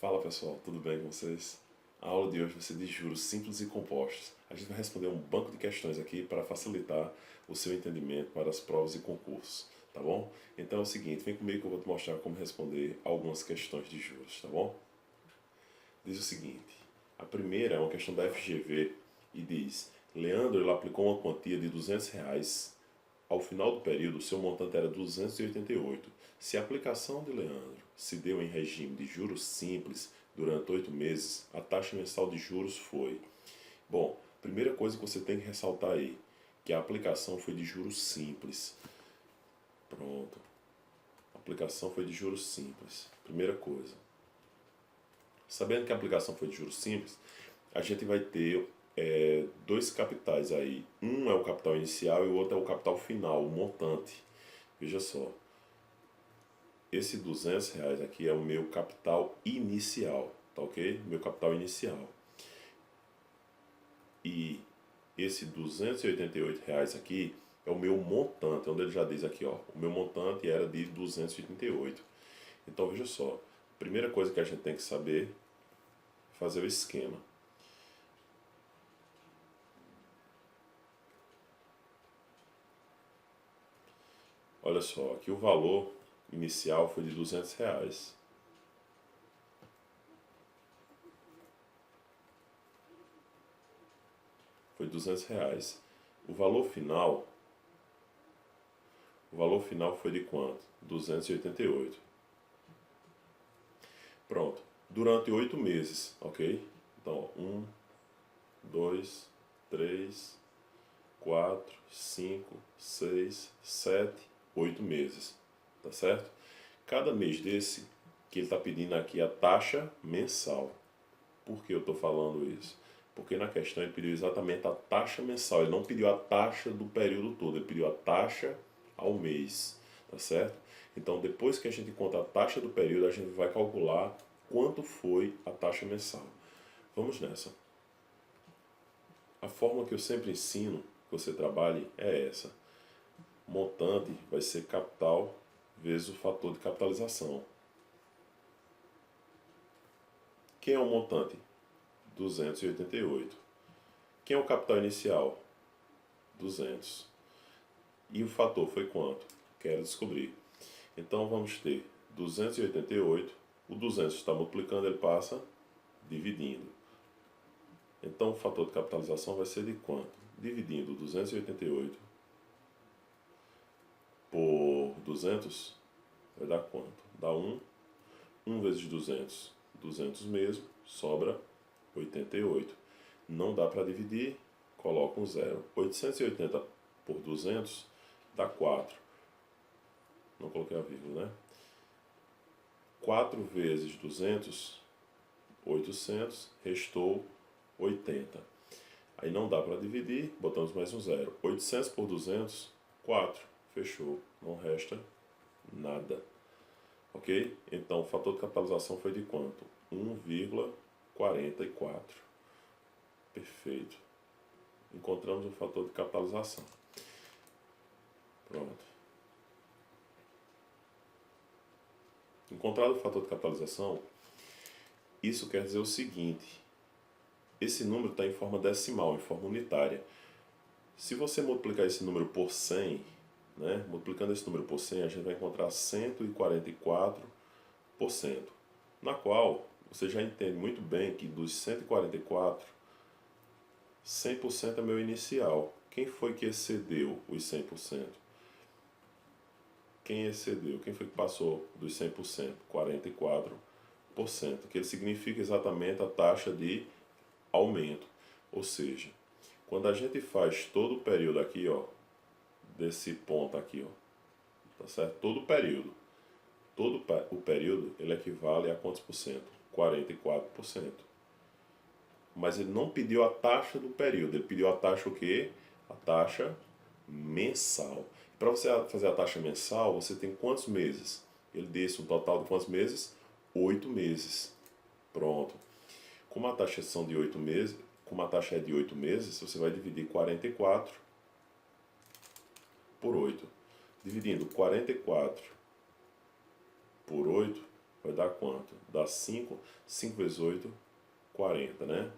Fala pessoal, tudo bem com vocês? A aula de hoje vai ser de juros simples e compostos. A gente vai responder um banco de questões aqui para facilitar o seu entendimento para as provas e concursos, tá bom? Então é o seguinte, vem comigo que eu vou te mostrar como responder algumas questões de juros, tá bom? Diz o seguinte, a primeira é uma questão da FGV e diz: Leandro ele aplicou uma quantia de R$ 200. Ao final do período, seu montante era 288. Se a aplicação de Leandro se deu em regime de juros simples durante 8 meses, a taxa mensal de juros foi... Bom, primeira coisa que você tem que ressaltar aí, que a aplicação foi de juros simples. Pronto. A aplicação foi de juros simples. Primeira coisa. Sabendo que a aplicação foi de juros simples, a gente vai ter dois capitais aí. Um é o capital inicial e o outro é o capital final, o montante. Veja só. Esse R$ 200 aqui é o meu capital inicial, tá ok? Meu capital inicial. E esse R$ 288 aqui é o meu montante, onde ele já diz aqui, ó, o meu montante era de 288. Então veja só, a primeira coisa que a gente tem que saber é fazer o esquema. Olha só, aqui o valor inicial foi de R$ 200. Foi R$ 200. O valor final foi de quanto? 288. Pronto. Durante 8 meses, ok? Então, 1, 2, 3, 4, 5, 6, 7, 8 meses. Tá certo? Cada mês desse, que ele está pedindo aqui a taxa mensal. Por que eu estou falando isso? Porque na questão ele pediu exatamente a taxa mensal. Ele não pediu a taxa do período todo, ele pediu a taxa ao mês. Tá certo? Então, depois que a gente conta a taxa do período, a gente vai calcular quanto foi a taxa mensal. Vamos nessa. A forma que eu sempre ensino que você trabalhe é essa. Montante vai ser capital vezes o fator de capitalização. Quem é o montante? 288. Quem é o capital inicial? 200. E o fator foi quanto? Quero descobrir. Então vamos ter 288. O 200 está multiplicando, ele passa dividindo. Então o fator de capitalização vai ser de quanto? Dividindo 288 por 200 vai dar quanto? Dá 1. 1 vezes 200, 200 mesmo, sobra 88. Não dá para dividir, coloca um zero. 880 por 200 dá 4. Não coloquei a vírgula, né? 4 vezes 200, 800, restou 80. Aí não dá para dividir, botamos mais um zero. 800 por 200, 4. Fechou, não resta nada. Ok? Então o fator de capitalização foi de quanto? 1,44. Perfeito. Encontramos o fator de capitalização. Pronto. Encontrado o fator de capitalização, isso quer dizer o seguinte: esse número está em forma decimal, em forma unitária. Se você multiplicar esse número por 100, né, multiplicando esse número por 100, a gente vai encontrar 144%, na qual você já entende muito bem que dos 144, 100% é meu inicial. Quem foi que excedeu os 100%? Quem excedeu? Quem foi que passou dos 100%? 44%, que ele significa exatamente a taxa de aumento. Ou seja, quando a gente faz todo o período aqui, ó, desse ponto aqui, ó, tá certo? Todo o período, o período, ele equivale a quantos por cento? 44%. Mas ele não pediu a taxa do período, ele pediu a taxa o quê? A taxa mensal. Para você fazer a taxa mensal, você tem quantos meses? Ele disse um total de quantos meses? 8 meses. Pronto. Como a taxa são de 8 meses, como a taxa é de 8 meses, você vai dividir 44 por 8. Dividindo 44 por 8, vai dar quanto? Dá 5, 5 vezes 8, 40, né?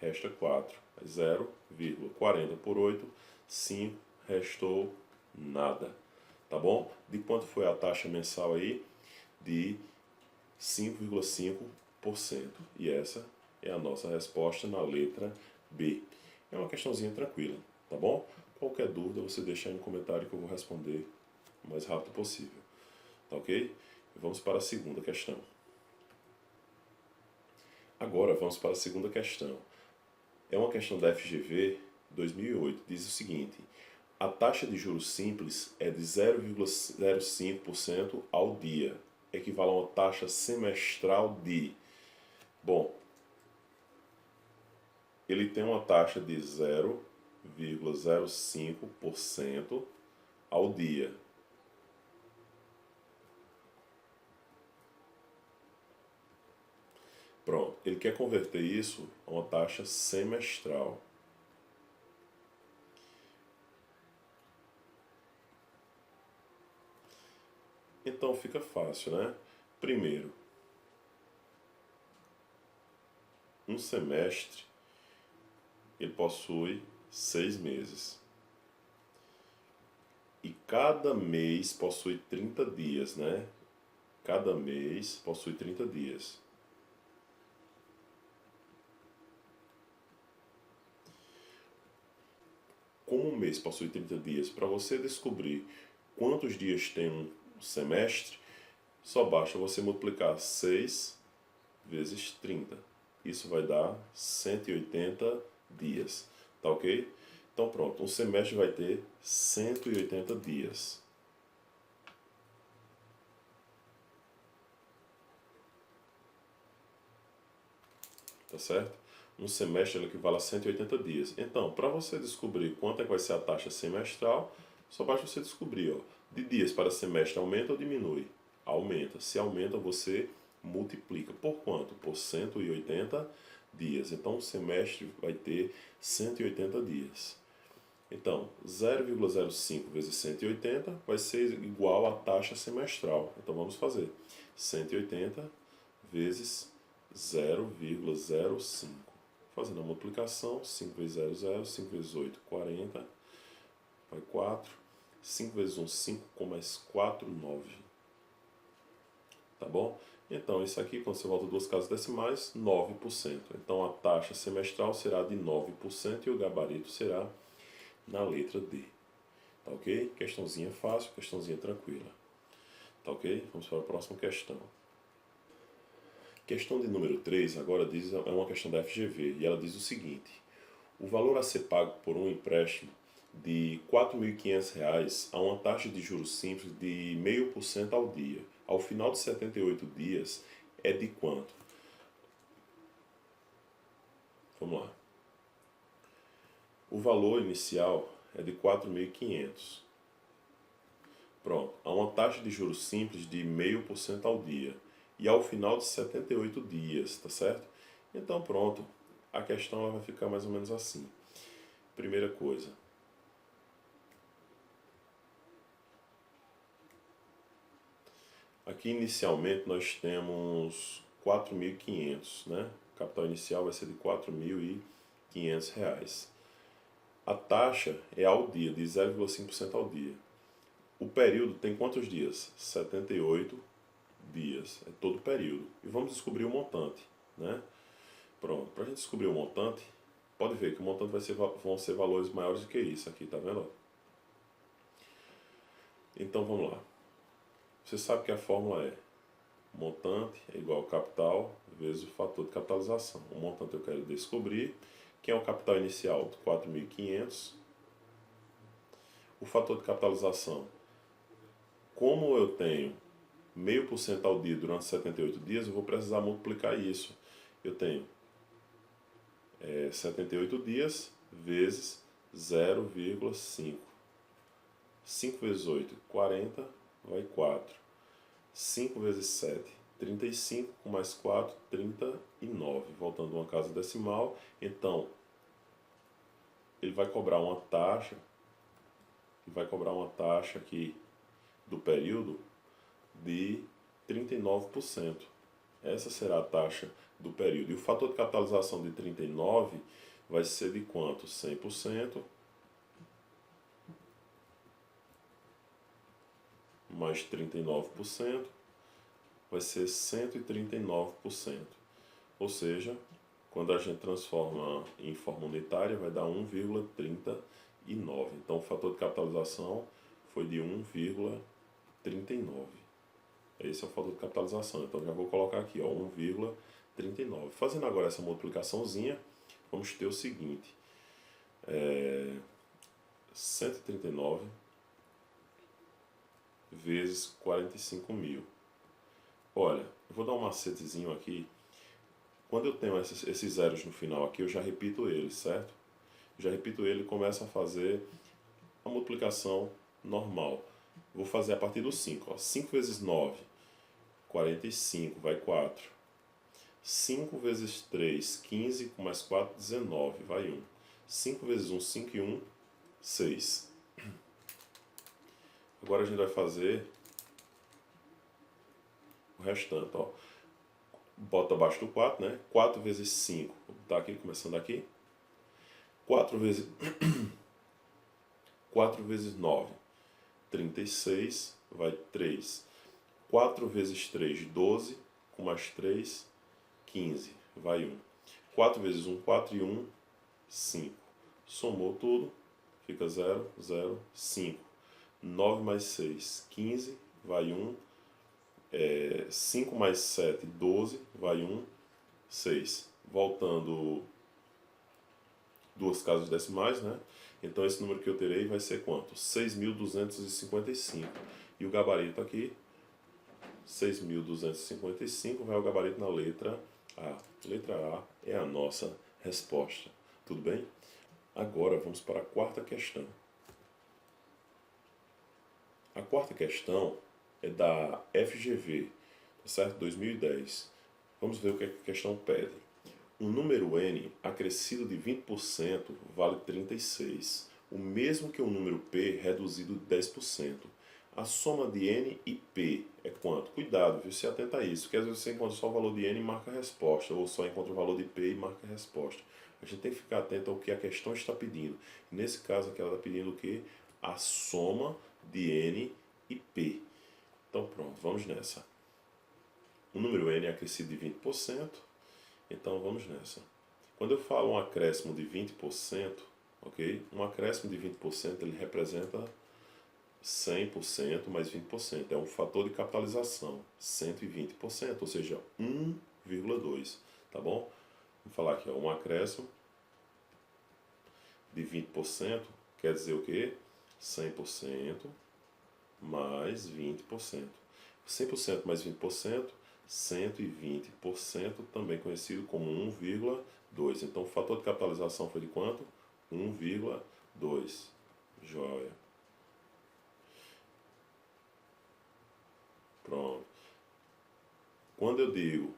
Resta 4, 0,40 por 8, 5, restou nada, tá bom? De quanto foi a taxa mensal aí? De 5,5%. E essa é a nossa resposta na letra B. É uma questãozinha tranquila, tá bom? Qualquer dúvida você deixa aí no comentário que eu vou responder o mais rápido possível, tá ok? Vamos para a segunda questão. Agora vamos para a segunda questão. É uma questão da FGV 2008, diz o seguinte: a taxa de juros simples é de 0,05% ao dia, equivale a uma taxa semestral de... Bom, ele tem uma taxa de 0,05% ao dia. Pronto, ele quer converter isso a uma taxa semestral. Então fica fácil, né? Primeiro, um semestre ele possui 6 meses. E cada mês possui 30 dias, né? Cada mês possui 30 dias. Como um mês possui 30 dias, para você descobrir quantos dias tem um semestre, só basta você multiplicar 6 vezes 30. Isso vai dar 180 dias, tá ok? Então pronto, um semestre vai ter 180 dias. Tá certo? Um semestre equivale a 180 dias. Então, para você descobrir quanto é que vai ser a taxa semestral, só basta você descobrir, ó, de dias para semestre aumenta ou diminui? Aumenta. Se aumenta, você multiplica. Por quanto? Por 180 dias. Então, um semestre vai ter 180 dias. Então, 0,05 vezes 180 vai ser igual à taxa semestral. Então, vamos fazer 180 vezes 0,05. Fazendo a multiplicação, 5 vezes 0, 0, 5 vezes 8, 40, vai 4, 5 vezes 1, 5, com mais 4, 9. Tá bom? Então, isso aqui, quando você volta duas casas decimais, 9%. Então, a taxa semestral será de 9% e o gabarito será na letra D. Tá ok? Questãozinha fácil, questãozinha tranquila. Tá ok? Vamos para a próxima questão. Questão de número 3, agora diz, é uma questão da FGV, e ela diz o seguinte: o valor a ser pago por um empréstimo de R$ 4.500 a uma taxa de juros simples de 0,5% ao dia, ao final de 78 dias, é de quanto? Vamos lá. O valor inicial é de 4.500. Pronto, a uma taxa de juros simples de 0,5% ao dia e ao final de 78 dias, tá certo? Então pronto, a questão vai ficar mais ou menos assim. Primeira coisa, aqui inicialmente nós temos 4.500, né? O capital inicial vai ser de R$ 4.500. A taxa é ao dia, de 0,5% ao dia. O período tem quantos dias? 78 dias, é todo o período. E vamos descobrir o montante, né? Pronto, para a gente descobrir o montante, pode ver que o montante vão ser valores maiores do que isso aqui, tá vendo? Então vamos lá. Você sabe que a fórmula é montante é igual ao capital vezes o fator de capitalização. O montante eu quero descobrir, que é o capital inicial de 4.500. O fator de capitalização, como eu tenho 0,5% ao dia durante 78 dias, eu vou precisar multiplicar isso. Eu tenho 78 dias vezes 0,5. 5 vezes 8, 40, vai 4. 5 vezes 7, 35, com mais 4, 39. Voltando uma casa decimal, então ele vai cobrar uma taxa, aqui do período de 39%. Essa será a taxa do período. E o fator de capitalização de 39 vai ser de quanto? 100% mais 39% vai ser 139%. Ou seja, quando a gente transforma em forma unitária, vai dar 1,39. Então, o fator de capitalização foi de 1,39. Esse é o fator de capitalização. Então, já vou colocar aqui, ó, 1,39. Fazendo agora essa multiplicaçãozinha, vamos ter o seguinte. 139 vezes 45 mil. Olha, eu vou dar um macetezinho aqui. Quando eu tenho esses zeros no final aqui, eu já repito eles, certo? Já repito ele e começo a fazer a multiplicação normal. Vou fazer a partir do 5. Ó. 5 vezes 9, 45, vai 4. 5 vezes 3, 15, com mais 4, 19, vai 1. 5 vezes 1, 5 e 1, 6. Agora a gente vai fazer o restante, ó. Bota abaixo do 4, né? 4 vezes 5, tá aqui, começando aqui. 4 vezes 9, 36, vai 3. 4 vezes 3, 12, com mais 3, 15, vai 1. 4 vezes 1, 4 e 1, 5. Somou tudo, fica 0, 0, 5. 9 mais 6, 15, vai 1. 5 mais 7, 12, vai 1, 6. Voltando duas casas decimais, né? Então esse número que eu terei vai ser quanto? 6.255. E o gabarito aqui, 6.255, vai o gabarito na letra A. Letra A é a nossa resposta. Tudo bem? Agora vamos para a quarta questão. A quarta questão é da FGV, tá certo? 2010. Vamos ver o que a questão pede. Um número n acrescido de 20% vale 36, o mesmo que um número p reduzido de 10%. A soma de n e p é quanto? Cuidado, viu? Se atenta a isso, porque às vezes você encontra só o valor de n e marca a resposta, ou só encontra o valor de p e marca a resposta. A gente tem que ficar atento ao que a questão está pedindo. Nesse caso aqui ela está pedindo o quê? A soma de n e p. Então pronto, vamos nessa. O número n é acrescido de 20%, então vamos nessa. Quando eu falo um acréscimo de 20%, ok? Um acréscimo de 20% ele representa 100% mais 20%. É um fator de capitalização, 120%, ou seja, 1,2, tá bom? Vamos falar aqui, ó, um acréscimo de 20% quer dizer o quê? 100% mais 20%. 100% mais 20%, 120%, também conhecido como 1,2. Então, o fator de capitalização foi de quanto? 1,2. Joia. Pronto. Quando eu digo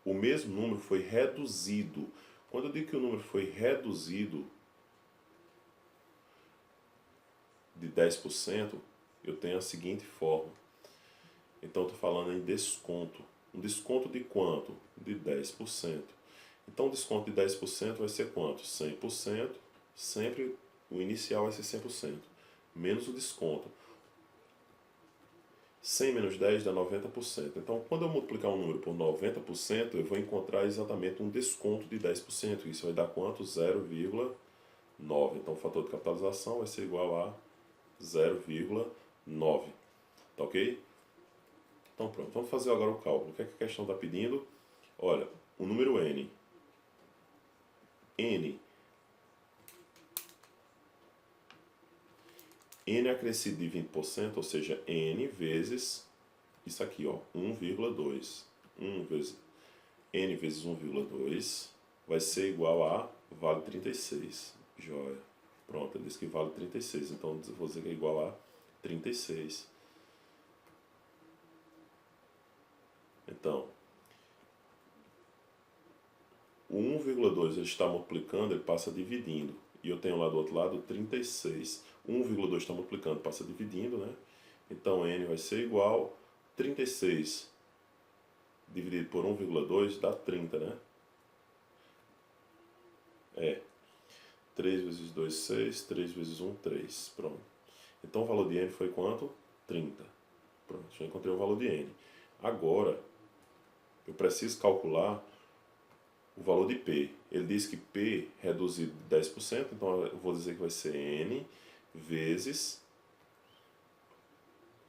o mesmo número foi reduzido, quando eu digo que o número foi reduzido de 10%, eu tenho a seguinte forma. Então, eu estou falando em desconto. Um desconto de quanto? De 10%. Então, o desconto de 10% vai ser quanto? 100%. Sempre o inicial vai ser 100%. Menos o desconto. 100 menos 10 dá 90%. Então, quando eu multiplicar um número por 90%, eu vou encontrar exatamente um desconto de 10%. Isso vai dar quanto? 0,9. Então, o fator de capitalização vai ser igual a 0,9. Tá ok? Então pronto, vamos fazer agora o cálculo. O que é que a questão está pedindo? Olha, o número n. N é acrescido de 20%, ou seja, n vezes isso aqui, ó, 1,2. N vezes 1,2 vai ser igual a vale 36. Joia. Pronto, ele disse que vale 36, então eu vou dizer que é igual a 36. Então, o 1,2 ele está multiplicando, ele passa dividindo. E eu tenho lá do outro lado 36. 1,2 está multiplicando, passa dividindo, né? Então, n vai ser igual 36 dividido por 1,2 dá 30, né? 3 vezes 2, 6. 3 vezes 1, 3. Pronto. Então o valor de N foi quanto? 30. Pronto, já encontrei o valor de N. Agora, eu preciso calcular o valor de P. Ele diz que P reduzido de 10%, então eu vou dizer que vai ser N vezes...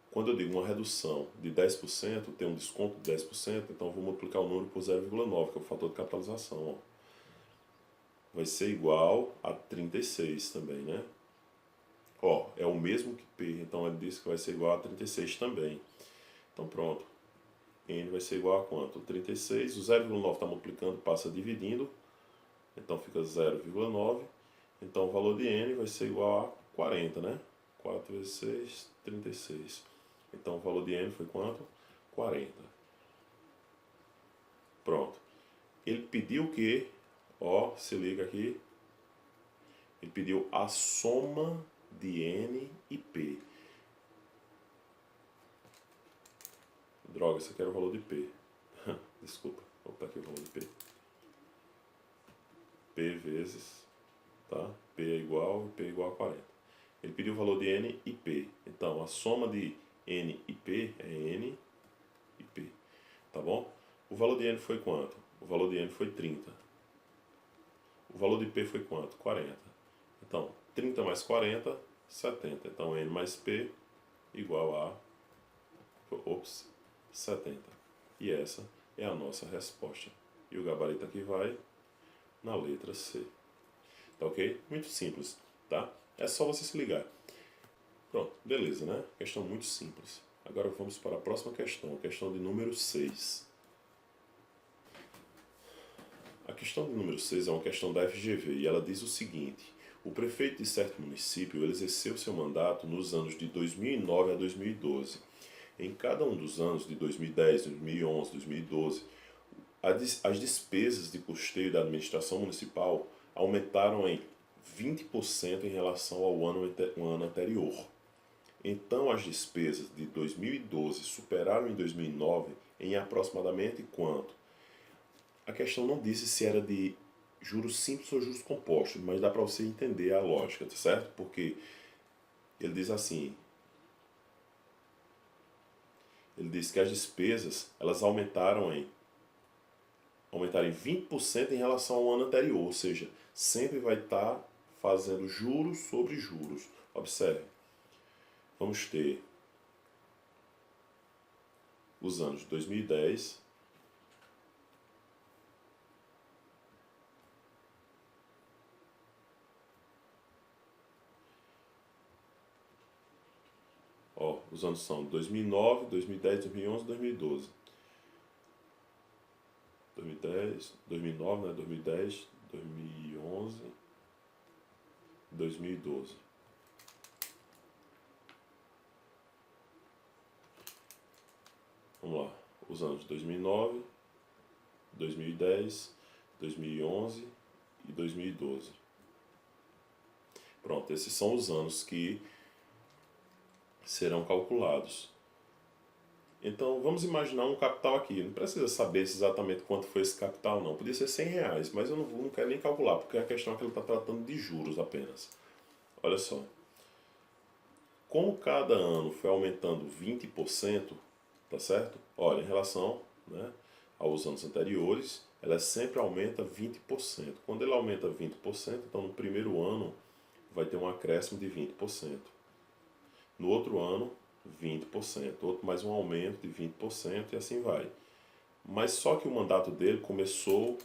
Quando eu digo uma redução de 10%, tem um desconto de 10%, então eu vou multiplicar o número por 0,9, que é o fator de capitalização. Ó. Vai ser igual a 36 também, né? Ó, é o mesmo que P, então ele disse que vai ser igual a 36 também. Então pronto. N vai ser igual a quanto? 36. O 0,9 está multiplicando, passa dividindo. Então fica 0,9. Então o valor de N vai ser igual a 40, né? 4 vezes 6, 36. Então o valor de N foi quanto? 40. Pronto. Ele pediu que, ó, se liga aqui. Ele pediu a soma de N e P. Droga, esse aqui era o valor de P. Desculpa, vou botar aqui o valor de P. P vezes, tá? P é igual a 40. Ele pediu o valor de N e P. Então, a soma de N e P é N e P. Tá bom? O valor de N foi quanto? O valor de N foi 30. O valor de P foi quanto? 40. Então, 30 mais 40, 70. Então, N mais P igual a 70. E essa é a nossa resposta. E o gabarito aqui vai na letra C. Tá ok? Muito simples, tá? É só você se ligar. Pronto, beleza, né? Questão muito simples. Agora vamos para a próxima questão, a questão de número 6. A questão de número 6 é uma questão da FGV e ela diz o seguinte: o prefeito de certo município ele exerceu seu mandato nos anos de 2009 a 2012. Em cada um dos anos de 2010, 2011, 2012, as despesas de custeio da administração municipal aumentaram em 20% em relação ao ano anterior. Então, as despesas de 2012 superaram em 2009 em aproximadamente quanto? A questão não disse se era de juros simples ou juros compostos, mas dá para você entender a lógica, tá certo? Porque ele diz assim, ele diz que as despesas elas aumentaram em 20% em relação ao ano anterior, ou seja, sempre vai estar fazendo juros sobre juros. Observe, vamos ter os anos 2010, ó, os anos são 2009, 2010, 2011, 2012. 2010, 2009, né? 2010, 2011, 2012. Vamos lá, os anos 2009, 2010, 2011 e 2012. Pronto, esses são os anos que serão calculados. Então, vamos imaginar um capital aqui. Não precisa saber exatamente quanto foi esse capital, não. Podia ser 100 reais, mas eu não quero nem calcular, porque a questão é que ele está tratando de juros apenas. Olha só. Como cada ano foi aumentando 20%, tá certo? Olha, em relação, né, aos anos anteriores, ela sempre aumenta 20%. Quando ele aumenta 20%, então no primeiro ano vai ter um acréscimo de 20%. No outro ano, 20%. Outro mais um aumento de 20% e assim vai. Mas só que o mandato dele começou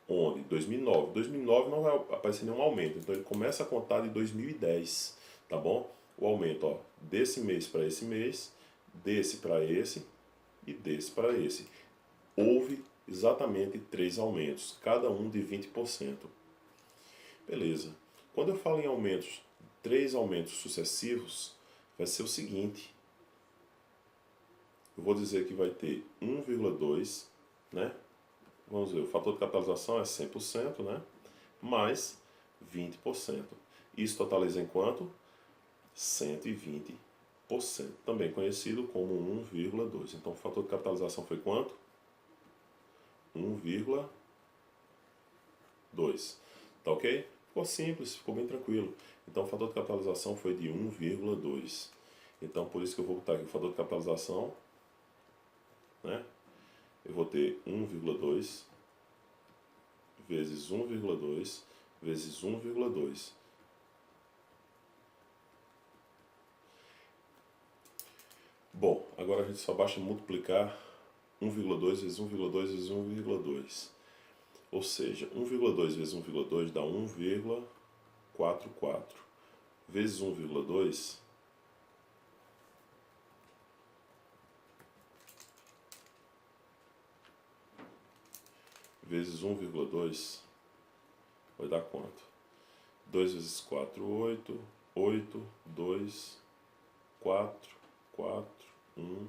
onde? 2009. 2009 não vai aparecer nenhum aumento, então ele começa a contar de 2010, tá bom? O aumento, ó, desse mês para esse mês, desse para esse e desse para esse. Houve exatamente 3 aumentos, cada um de 20%. Beleza. Quando eu falo em aumentos, 3 aumentos sucessivos, vai ser o seguinte. Eu vou dizer que vai ter 1,2, né? Vamos ver, o fator de capitalização é 100%, né? Mais 20%. Isso totaliza em quanto? 120%. também conhecido como 1,2. Então o fator de capitalização foi quanto? 1,2. Tá ok? Ficou simples, ficou bem tranquilo. Então o fator de capitalização foi de 1,2. Então por isso que eu vou botar aqui o fator de capitalização, né? Eu vou ter 1,2 vezes 1,2 vezes 1,2. Bom, agora a gente só basta multiplicar 1,2 vezes 1,2 vezes 1,2. Ou seja, 1,2 vezes 1,2 dá 1,44. Vezes 1,2 vezes 1,2 vai dar quanto? 2 vezes 4, 8. 8, 2, 4, 4, 1,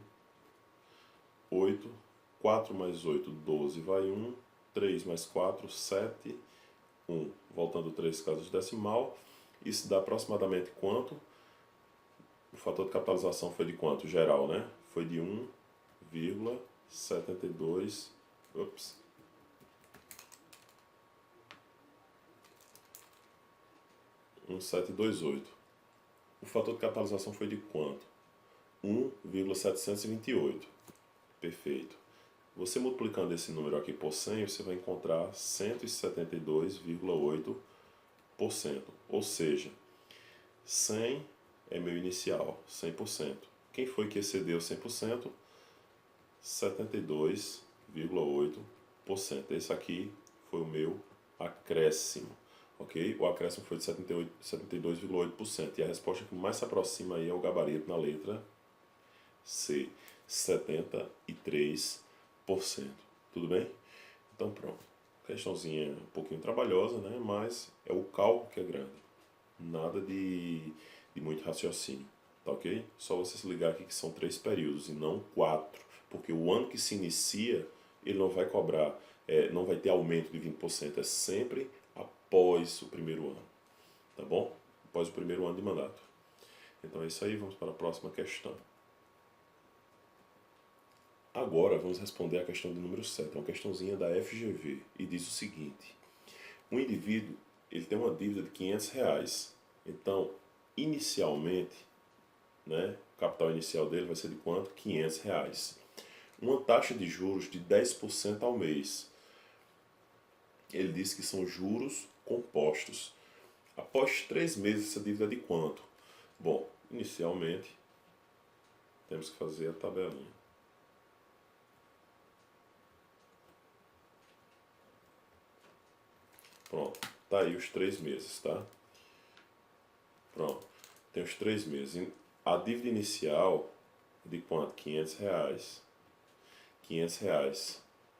8. 4 mais 8, 12, vai 1. 3 mais 4, 7, 1. Voltando 3 casas decimal. Isso dá aproximadamente quanto? O fator de capitalização foi de quanto? Geral, né? Foi de 1,72. Ops. 1,728. O fator de capitalização foi de quanto? 1,728. Perfeito. Você multiplicando esse número aqui por 100, você vai encontrar 172,8%. Ou seja, 100 é meu inicial, 100%. Quem foi que excedeu 100%? 72,8%. Esse aqui foi o meu acréscimo. Ok? O acréscimo foi de 72,8%. E a resposta que mais se aproxima aí é o gabarito na letra C, 73%. Tudo bem? Então pronto. Questãozinha um pouquinho trabalhosa, né? Mas é o cálculo que é grande. Nada de muito raciocínio. Tá ok? Só você se ligar aqui que são 3 períodos e não 4. Porque o ano que se inicia, ele não vai cobrar, não vai ter aumento de 20%. É sempre após o primeiro ano. Tá bom? Após o primeiro ano de mandato. Então é isso aí. Vamos para a próxima questão. Agora vamos responder a questão de número 7, uma questãozinha da FGV, e diz o seguinte: um indivíduo ele tem uma dívida de R$ 500, então inicialmente, né, o capital inicial dele vai ser de quanto? R$ 500. Uma taxa de juros de 10% ao mês. Ele diz que são juros compostos. Após 3 meses, essa dívida é de quanto? Bom, inicialmente temos que fazer a tabelinha. Pronto, tá aí os 3 meses, tá? Pronto, tem os 3 meses. A dívida inicial é de quanto? R$ 500. R$ 500.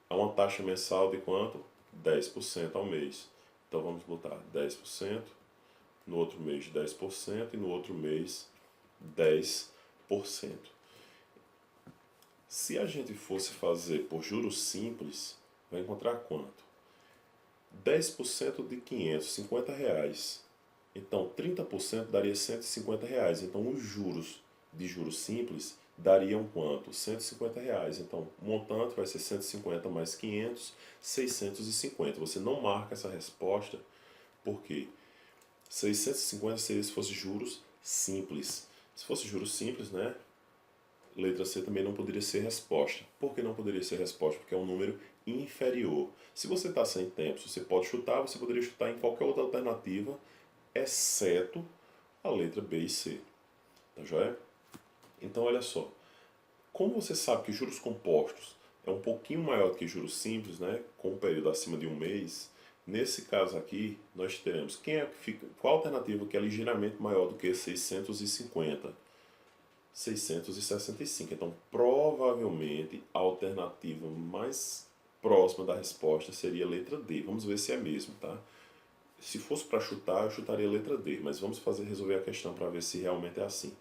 Há uma taxa mensal de quanto? 10% ao mês. Então vamos botar 10%, no outro mês 10% e no outro mês 10%. Se a gente fosse fazer por juros simples, vai encontrar quanto? 10% de 500, R$ 50. Então, 30% daria R$ 150. Então, os juros de juros simples dariam quanto? R$ 150. Então, o montante vai ser 150 mais 500, 650. Você não marca essa resposta, porque 650 seria se fosse juros simples. Se fosse juros simples, né? Letra C também não poderia ser resposta. Por que não poderia ser resposta? Porque é um número inferior. Se você está sem tempo, você pode chutar, você poderia chutar em qualquer outra alternativa, exceto a letra B e C. Tá joia? Então, olha só. Como você sabe que juros compostos é um pouquinho maior do que juros simples, né? Com um período acima de um mês, nesse caso aqui, nós teremos qual a alternativa que é ligeiramente maior do que 650? 665. Então, provavelmente, a alternativa mais próxima da resposta seria a letra D. Vamos ver se é mesmo, tá? Se fosse para chutar, eu chutaria a letra D, mas vamos resolver a questão para ver se realmente é assim.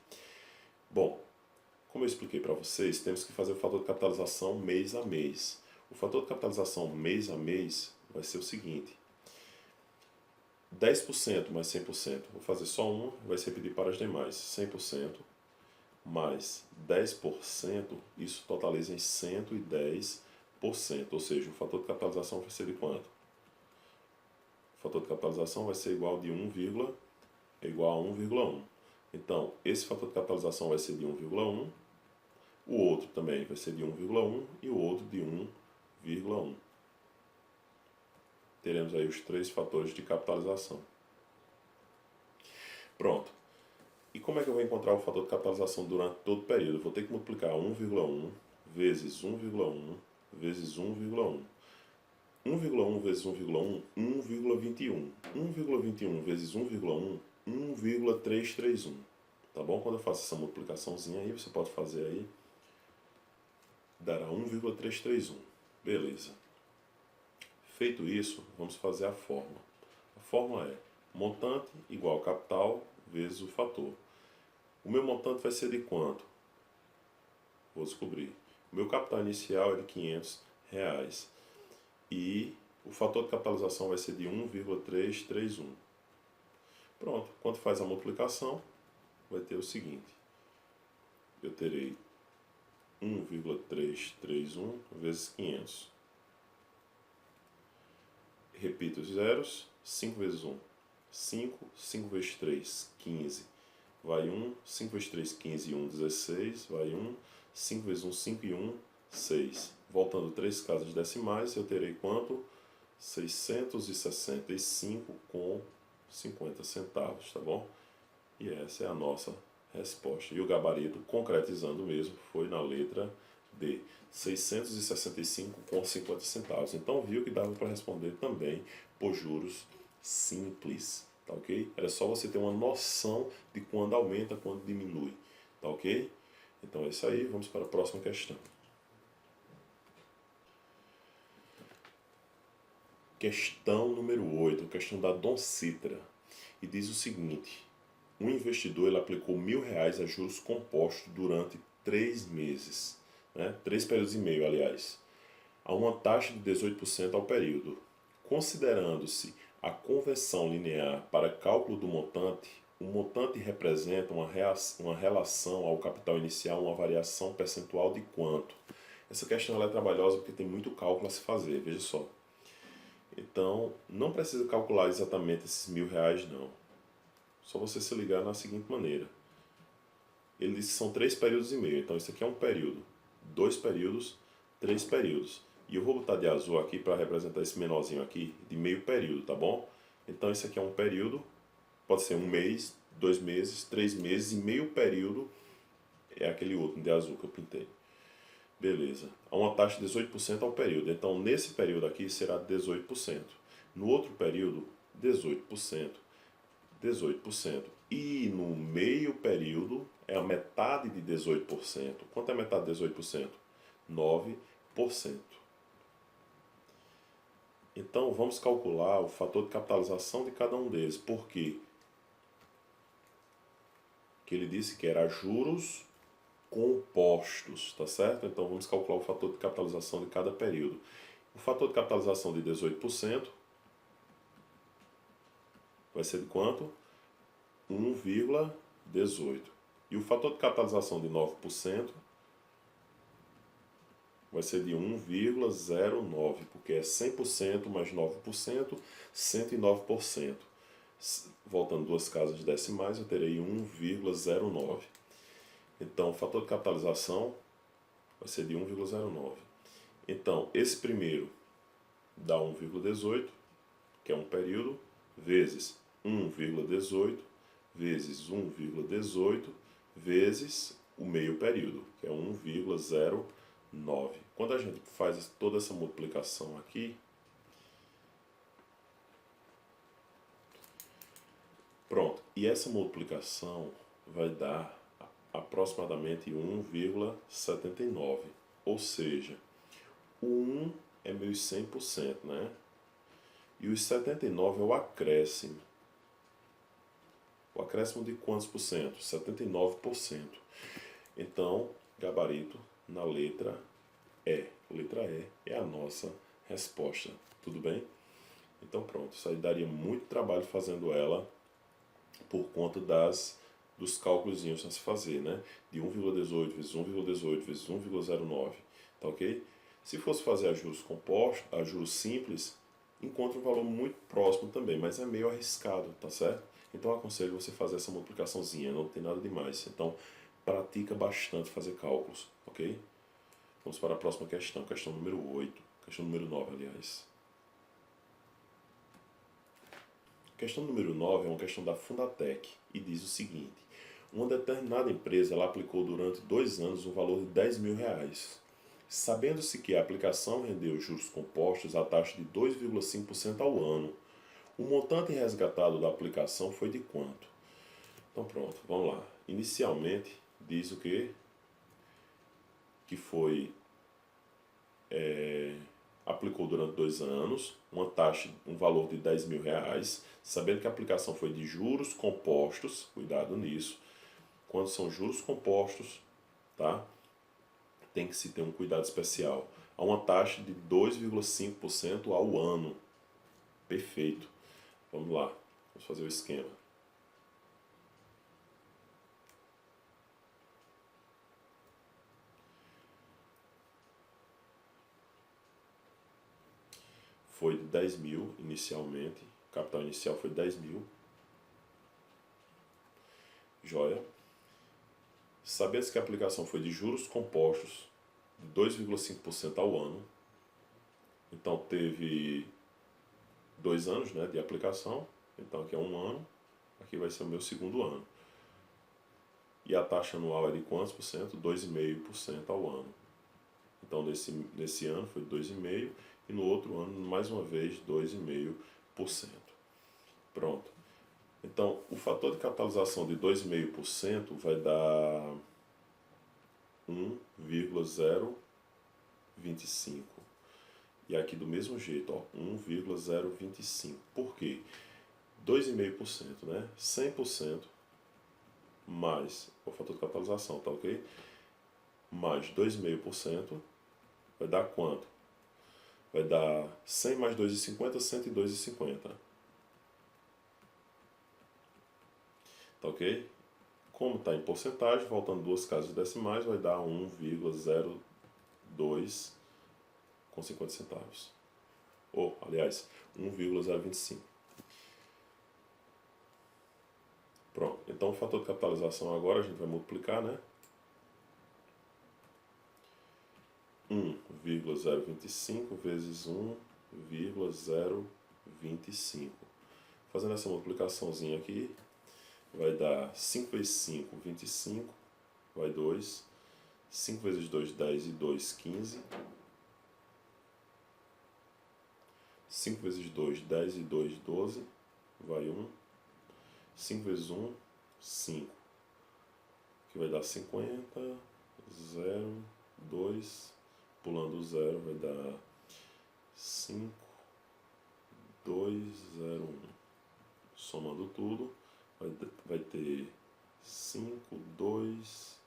Bom, como eu expliquei para vocês, temos que fazer o fator de capitalização mês a mês. O fator de capitalização mês a mês vai ser o seguinte: 10% mais 100%. Vou fazer só uma, vai se repetir para as demais. 100% mais 10%, isso totaliza em 110%. Ou seja, o fator de capitalização vai ser de quanto? O fator de capitalização vai ser igual de 1, é igual a 1,1. Então, esse fator de capitalização vai ser de 1,1, o outro também vai ser de 1,1 e o outro de 1,1. Teremos aí os três fatores de capitalização. Pronto. E como é que eu vou encontrar o fator de capitalização durante todo o período? Eu vou ter que multiplicar 1,1 vezes 1,1 vezes 1,1. 1,1 vezes 1,1, 1,21. 1,21 vezes 1,1, 1,331. Tá bom? Quando eu faço essa multiplicaçãozinha aí, você pode fazer aí, dará 1,331. Beleza. Feito isso, vamos fazer a fórmula. A fórmula é montante igual capital vezes o fator. O meu montante vai ser de quanto? Vou descobrir. O meu capital inicial é de R$500 e o fator de capitalização vai ser de 1,331. Pronto, quando faz a multiplicação, vai ter o seguinte. Eu terei 1,331 vezes 500. Repito os zeros. 5 vezes 1, 5. 5 vezes 3, 15. Vai 1. 5 vezes 3, 15 e 1, 16. Vai 1. 5 vezes 1, 5 e 1, 6. Voltando 3 casas decimais, eu terei quanto? 665,50 centavos, tá bom? E essa é a nossa resposta. E o gabarito, concretizando mesmo, foi na letra D. 665,50 centavos. Então viu que dava para responder também por juros simples, tá ok? Era só você ter uma noção de quando aumenta, quando diminui, tá ok? Então é isso aí, vamos para a próxima questão. Questão número 8, questão da Dom Citra. E diz o seguinte: um investidor ele aplicou R$1.000 a juros compostos durante 3 meses, 3 períodos e meio, aliás, a uma taxa de 18% ao período. Considerando-se a conversão linear para cálculo do montante, o montante representa uma relação ao capital inicial, uma variação percentual de quanto? Essa questão ela é trabalhosa porque tem muito cálculo a se fazer, veja só. Então, não precisa calcular exatamente esses R$1.000, não. Só você se ligar na seguinte maneira. Eles são 3 períodos e meio. Então, isso aqui é um período, 2 períodos, 3 períodos. E eu vou botar de azul aqui para representar esse menorzinho aqui de meio período, tá bom? Então, isso aqui é um período. Pode ser 1 mês, 2 meses, 3 meses e meio período é aquele outro de azul que eu pintei. Beleza. A uma taxa de 18% ao período. Então, nesse período aqui será 18%. No outro período, 18%. 18%. E no meio período é a metade de 18%. Quanto é metade de 18%? 9%. Então, vamos calcular o fator de capitalização de cada um deles. Por quê? Que ele disse que era juros compostos, tá certo? Então, vamos calcular o fator de capitalização de cada período. O fator de capitalização de 18% vai ser de quanto? 1,18. E o fator de capitalização de 9% vai ser de 1,09, porque é 100% mais 9%, 109%. Voltando 2 casas decimais, eu terei 1,09. Então, o fator de capitalização vai ser de 1,09. Então, esse primeiro dá 1,18, que é um período, vezes 1,18, vezes 1,18, vezes o meio período, que é 1,09. Quando a gente faz toda essa multiplicação aqui, pronto, e essa multiplicação vai dar aproximadamente 1,79, ou seja, o 1 é 1.100%, né? E os 79 é o acréscimo. O acréscimo de quantos por cento? 79%. Então, gabarito na letra E. Letra E é a nossa resposta. Tudo bem? Então pronto, isso aí daria muito trabalho fazendo ela por conta das dos cálculos a se fazer, né? De 1,18 vezes 1,18 vezes 1,09, tá ok? Se fosse fazer a juros compostos, a juros simples, encontra um valor muito próximo também, mas é meio arriscado, tá certo? Então eu aconselho você fazer essa multiplicaçãozinha, não tem nada demais. Então pratica bastante fazer cálculos, ok? Vamos para a próxima questão número 8, questão número 9, aliás. Questão número 9 é uma questão da Fundatec e diz o seguinte: uma determinada empresa ela aplicou durante 2 anos um valor de R$ 10.000. Sabendo-se que a aplicação rendeu juros compostos à taxa de 2,5% ao ano, o montante resgatado da aplicação foi de quanto? Então pronto, vamos lá. Inicialmente diz o quê? Que foi aplicou durante 2 anos uma taxa, um valor de R$ 10.000, sabendo que a aplicação foi de juros compostos, cuidado nisso. Quando são juros compostos, tá? Tem que se ter um cuidado especial. Há uma taxa de 2,5% ao ano. Perfeito. Vamos lá, vamos fazer o esquema. Foi de 10.000 inicialmente, o capital inicial foi 10.000. Joia. Sabendo que a aplicação foi de juros compostos de 2,5% ao ano, então teve 2 anos, né, de aplicação, então aqui é 1 ano, aqui vai ser o meu segundo ano. E a taxa anual é de quantos por cento? 2,5% ao ano. Então nesse ano foi 2,5% e no outro ano, mais uma vez, 2,5%. Pronto. Então, o fator de capitalização de 2,5% vai dar 1,025. E aqui do mesmo jeito, ó, 1,025. Por quê? 2,5%, né? 100% mais o fator de capitalização, tá ok? Mais 2,5% vai dar quanto? Vai dar 100 mais 2,50, 102,50. Tá ok? Como está em porcentagem, voltando 2 casas decimais, vai dar 1,02 com 50 centavos. Ou, aliás, 1,025. Pronto. Então, o fator de capitalização agora a gente vai multiplicar, né? 1,025 vezes 1,025. Fazendo essa multiplicaçãozinha aqui, vai dar 5 vezes 5, 25, vai 2. 5 vezes 2, 10 e 2, 15. 5 vezes 2, 10 e 2, 12, vai 1. 5 vezes 1, 5, que vai dar 50, 0, 2, pulando o 0 vai dar 5, 2, 0, 1. Somando tudo, vai ter 5, 2,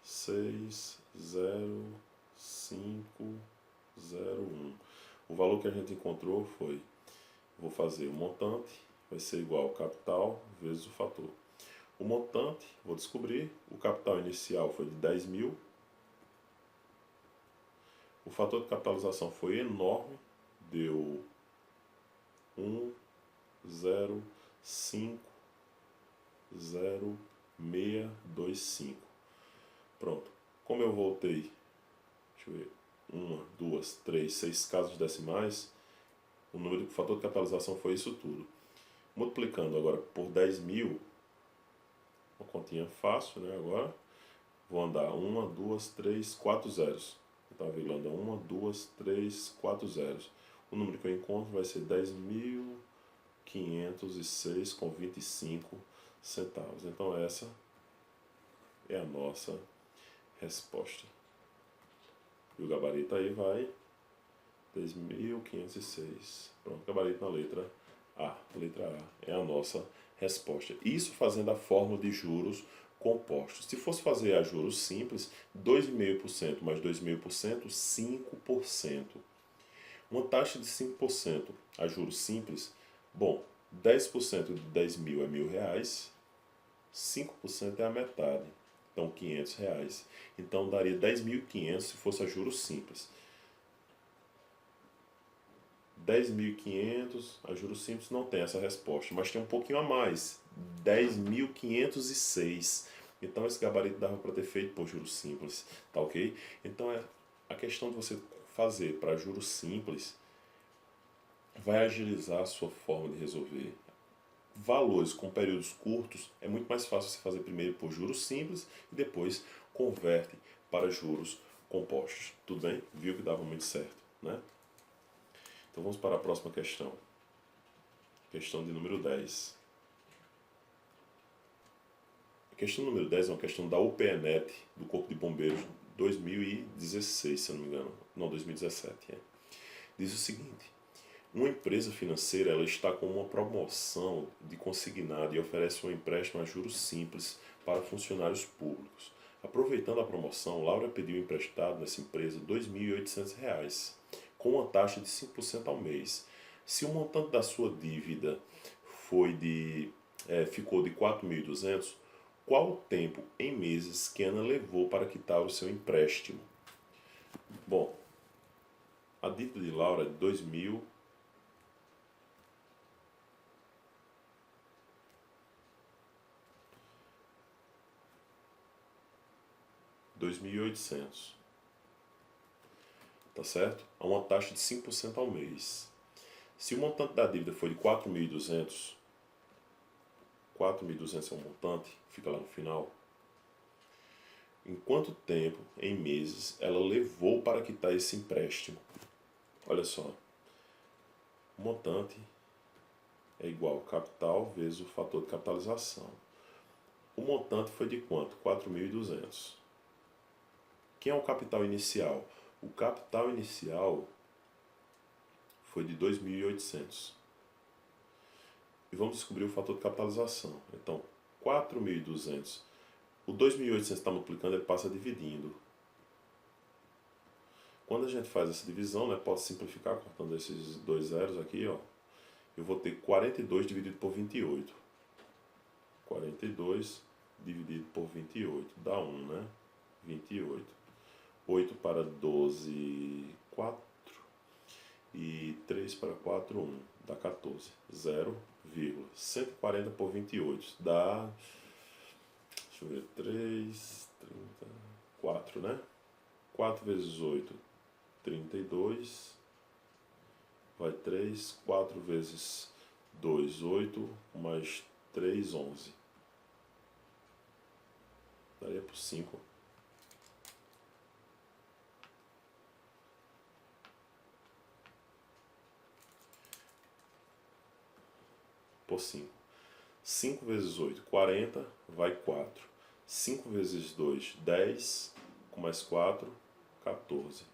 6, 0, 5, 0, 1. O valor que a gente encontrou foi, vou fazer o montante, vai ser igual ao capital vezes o fator. O montante, vou descobrir, o capital inicial foi de 10.000. O fator de capitalização foi enorme, deu 1,050,625. Pronto. Como eu voltei, deixa eu ver, 1, 2, 3, 6 casas decimais, o número do fator de capitalização foi isso tudo. Multiplicando agora por 10.000, uma continha fácil, né? Agora vou andar 1, 2, 3, 4 zeros. Então a vírgula anda 1, 2, 3, 4 zeros. O número que eu encontro vai ser 10.506,25 centavos. Então essa é a nossa resposta. E o gabarito aí vai 10.506. Pronto, gabarito na letra A. Letra A é a nossa resposta. Isso fazendo a fórmula de juros compostos. Se fosse fazer a juros simples, 2,5% mais 2,5%, 5%. Uma taxa de 5% a juros simples, bom, 10% de 10.000 é R$ 1.000, 5% é a metade. Então, R$ 500. Então, daria 10.500 se fosse a juros simples. 10.500, a juros simples não tem essa resposta, mas tem um pouquinho a mais, 10.506. Então esse gabarito dava para ter feito por juros simples, tá ok? Então a questão de você fazer para juros simples vai agilizar a sua forma de resolver. Valores com períodos curtos é muito mais fácil você fazer primeiro por juros simples e depois converte para juros compostos. Tudo bem? Viu que dava muito certo, né? Então vamos para a próxima questão. Questão de número 10. A questão número 10 é uma questão da UPNet, do Corpo de Bombeiros, 2016, se eu não me engano. Não, 2017. Diz o seguinte: uma empresa financeira ela está com uma promoção de consignado e oferece um empréstimo a juros simples para funcionários públicos. Aproveitando a promoção, Laura pediu emprestado nessa empresa R$ 2.800, com uma taxa de 5% ao mês. Se o montante da sua dívida ficou de 4.200, qual o tempo em meses que Ana levou para quitar o seu empréstimo? Bom, a dívida de Laura é de 2.800, tá certo? A uma taxa de 5% ao mês. Se o montante da dívida for de 4.200, 4.200 é o montante, fica lá no final. Em quanto tempo, em meses, ela levou para quitar esse empréstimo? Olha só, o montante é igual ao capital vezes o fator de capitalização. O montante foi de quanto? 4.200. Quem é o capital inicial? O capital inicial foi de 2.800. E vamos descobrir o fator de capitalização. Então, 4.200. O 2.800 está multiplicando, ele passa dividindo. Quando a gente faz essa divisão, né, pode simplificar cortando esses dois zeros aqui, ó. Eu vou ter 42 dividido por 28. 42 dividido por 28 dá 1, né? 28. 8 para 12, 4. E 3 para 4, 1. Dá 14. 0,140 por 28. Dá, deixa eu ver, 3, 30, 4, né? 4 vezes 8, 32. Vai 3, 4 vezes 2, 8, mais 3, 11. Daria por 5. Por 5. 5 vezes 8, 40, vai 4. 5 vezes 2, 10, com mais 4, 14.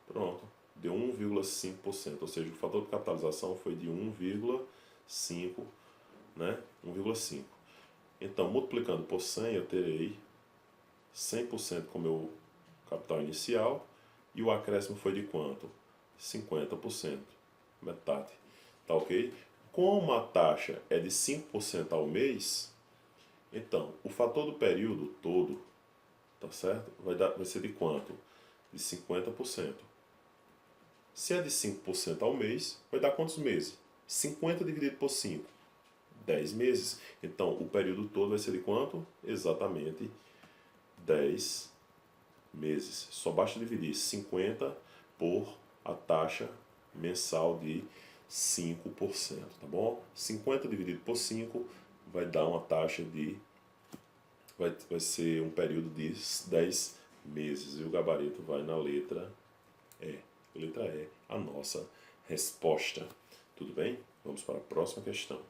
Pronto, deu 1,5%, ou seja, o fator de capitalização foi de 1,5, né? 1,5. Então, multiplicando por 100, eu terei 100% como meu capital inicial, e o acréscimo foi de quanto? 50%, metade, tá ok? Como a taxa é de 5% ao mês, então, o fator do período todo, tá certo? Vai ser de quanto? De 50%. Se é de 5% ao mês, vai dar quantos meses? 50 dividido por 5, 10 meses. Então, o período todo vai ser de quanto? Exatamente 10 meses. Só basta dividir 50 por a taxa mensal de 5%, tá bom? 50 dividido por 5 vai dar uma taxa de... Vai ser um período de 10 meses. E o gabarito vai na letra E. Letra E, a nossa resposta. Tudo bem? Vamos para a próxima questão.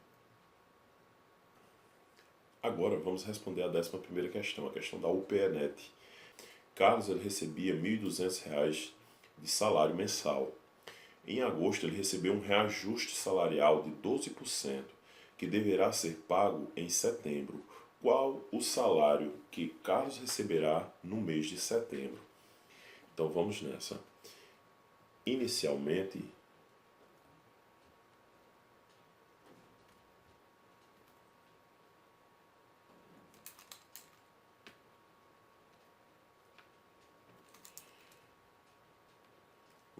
Agora vamos responder a 11ª questão, a questão da UPNet. Carlos ele recebia R$ 1.200 de salário mensal. Em agosto ele recebeu um reajuste salarial de 12%, que deverá ser pago em setembro. Qual o salário que Carlos receberá no mês de setembro? Então vamos nessa. Inicialmente,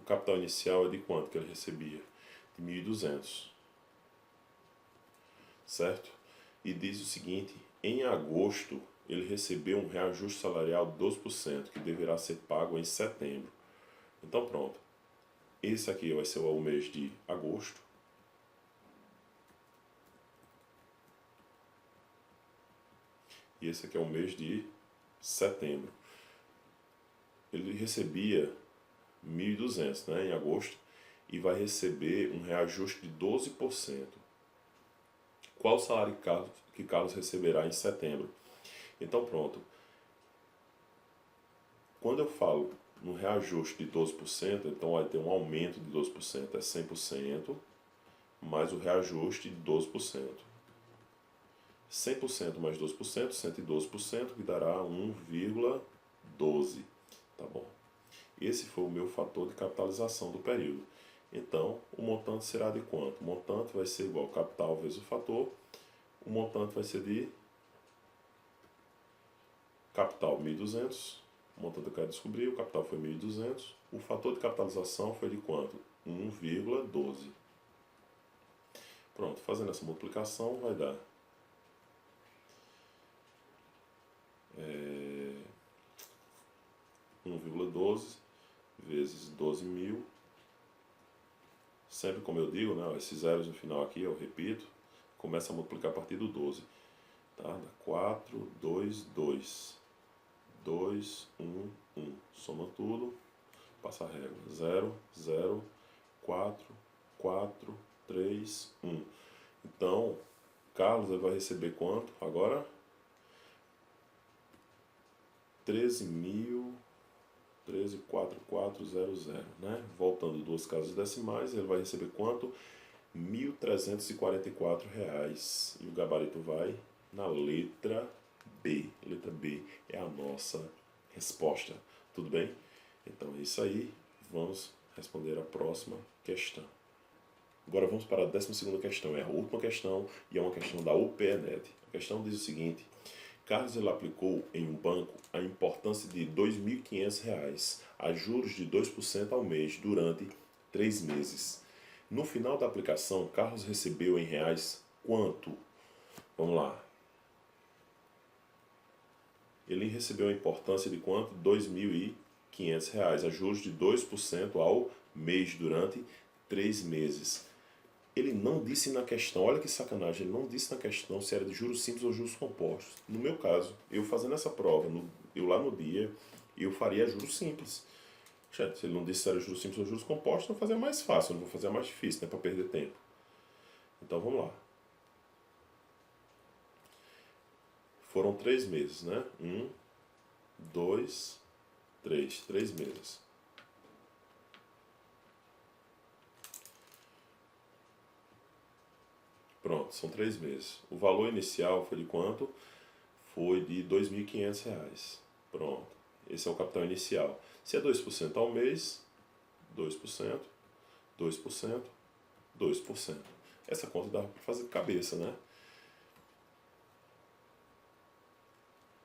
capital inicial é de quanto que ele recebia? De 1.200, certo? E diz o seguinte, em agosto ele recebeu um reajuste salarial de 12%, que deverá ser pago em setembro. Então pronto, esse aqui vai ser o mês de agosto. E esse aqui é o mês de setembro. Ele recebia 1.200, né, em agosto, e vai receber um reajuste de 12%. Qual o salário que Carlos receberá em setembro? Então pronto. Quando eu falo no reajuste de 12%, então vai ter um aumento de 12%, é 100%, mais o reajuste de 12%. 100% mais 12%, 112%, que dará 1,12, tá bom? Esse foi o meu fator de capitalização do período. Então, o montante será de quanto? O montante vai ser igual ao capital vezes o fator. O montante vai ser de capital 1.200. O montante eu quero descobrir, o capital foi 1.200. O fator de capitalização foi de quanto? 1,12. Pronto, fazendo essa multiplicação vai dar 1,12 vezes 12.000. Sempre como eu digo, né, esses zeros no final aqui, eu repito, começa a multiplicar a partir do 12. Tá? Dá 4, 2, 2. 2, 1, 1. Soma tudo, passa a régua. 0, 0, 4, 4, 3, 1. Então, Carlos ele vai receber quanto? Agora, 13.400, né? Voltando duas casas decimais, ele vai receber quanto? R$ 1.344. E o gabarito vai na letra B. Letra B é a nossa resposta. Tudo bem? Então é isso aí. Vamos responder a próxima questão. Agora vamos para a 12ª questão. É a última questão e é uma questão da UPENET. A questão diz o seguinte. Carlos ele aplicou em um banco a importância de R$ 2.500 a juros de 2% ao mês durante 3 meses. No final da aplicação, Carlos recebeu em reais quanto? Vamos lá. Ele recebeu a importância de quanto? R$ 2.500 a juros de 2% ao mês durante 3 meses. Ele não disse na questão, olha que sacanagem, ele não disse na questão se era de juros simples ou juros compostos. No meu caso, eu fazendo essa prova, eu lá no dia, eu faria juros simples. Gente, se ele não disse se era juros simples ou juros compostos, eu vou fazer mais fácil, eu não vou fazer mais difícil, né, para perder tempo. Então vamos lá. Foram 3 meses, né? 1, 2, 3. 3 meses. Pronto, são 3 meses. O valor inicial foi de quanto? Foi de R$ 2.500. Pronto. Esse é o capital inicial. Se é 2% ao mês, 2%, 2%, 2%. Essa conta dá para fazer de cabeça, né?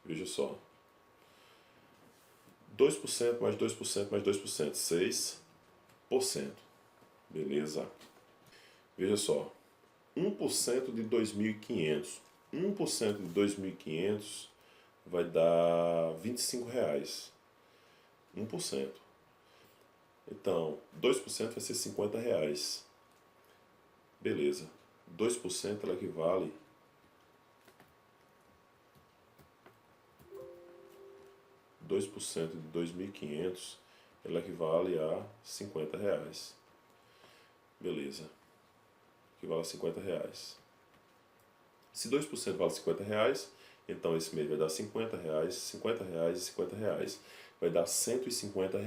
Veja só. 2% mais 2% mais 2%, 6%. Beleza? Veja só. 1% de 2.500. 1% de 2.500 vai dar R$ 25. 1%. Então, 2% vai ser R$ 50. Beleza. 2% ela equivale a 2% de 2.500 ela equivale a R$ 50. Beleza. Equivale a R$ 50. Se 2% vale R$ 50, então esse mês vai dar R$ 50, R$ 50 e R$ 50. Vai dar R$ 150.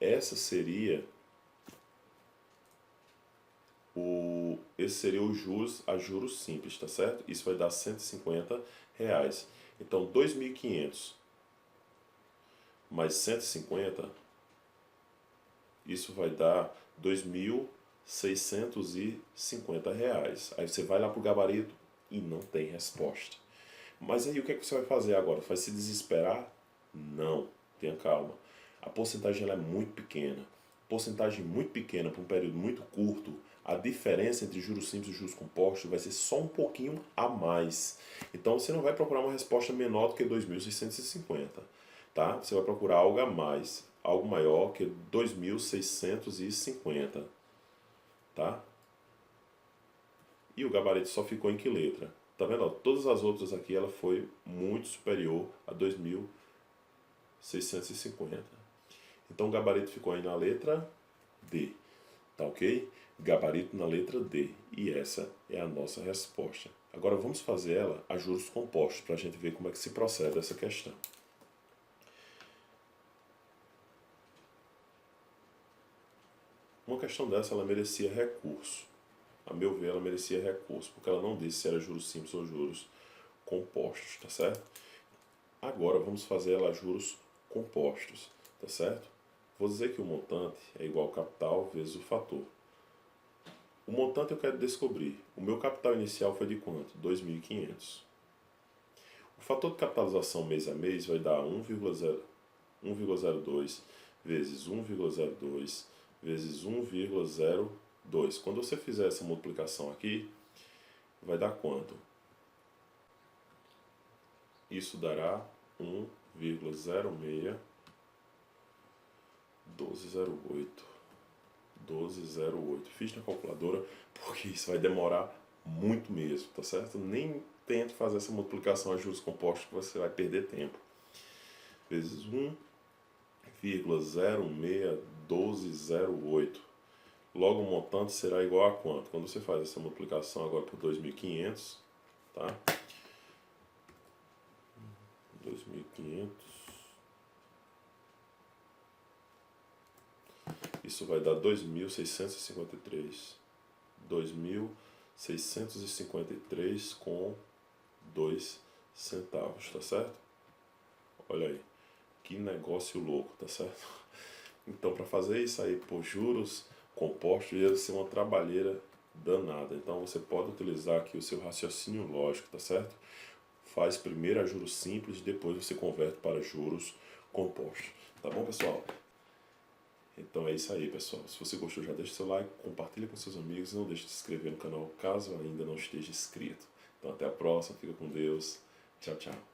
Esse seria o juros a juros simples, tá certo? Isso vai dar R$ 150. Então, 2.500 mais 150, isso vai dar R$ 2.650. Aí você vai lá para o gabarito e não tem resposta. Mas aí o que é que você vai fazer agora? Vai se desesperar? Não, tenha calma. A porcentagem ela é muito pequena. porcentagem muito pequena para um período muito curto, a diferença entre juros simples e juros compostos vai ser só um pouquinho a mais. Então você não vai procurar uma resposta menor do que 2.650, tá? Você vai procurar algo a mais, algo maior que 2.650, tá? E o gabarito só ficou em que letra? Tá vendo? Ó, todas as outras aqui ela foi muito superior a 2.650. Então o gabarito ficou aí na letra D, tá ok? Gabarito na letra D. E essa é a nossa resposta. Agora vamos fazer ela a juros compostos, para a gente ver como é que se procede essa questão. Uma questão dessa, ela merecia recurso. A meu ver, ela merecia recurso, porque ela não disse se era juros simples ou juros compostos, tá certo? Agora vamos fazer ela a juros compostos, tá certo? Vou dizer que o montante é igual ao capital vezes o fator. O montante eu quero descobrir. O meu capital inicial foi de quanto? 2.500. O fator de capitalização mês a mês vai dar 1,02 vezes 1,02 vezes 1,02. Quando você fizer essa multiplicação aqui, vai dar quanto? Isso dará 1,06 1208. Fiz na calculadora porque isso vai demorar muito mesmo, tá certo? Nem tente fazer essa multiplicação a juros compostos que você vai perder tempo. Vezes 1,061208. Logo o montante será igual a quanto? Quando você faz essa multiplicação agora por 2.500, tá? 2.500. Isso vai dar 2.653. 2.653 com 2 centavos, tá certo? Olha aí, que negócio louco, tá certo? Então, para fazer isso aí por juros compostos, ia ser uma trabalheira danada. Então, você pode utilizar aqui o seu raciocínio lógico, tá certo? Faz primeiro a juros simples, depois você converte para juros compostos. Tá bom, pessoal? Então é isso aí, pessoal. Se você gostou, já deixa seu like, compartilha com seus amigos e não deixe de se inscrever no canal caso ainda não esteja inscrito. Então até a próxima, fica com Deus. Tchau, tchau.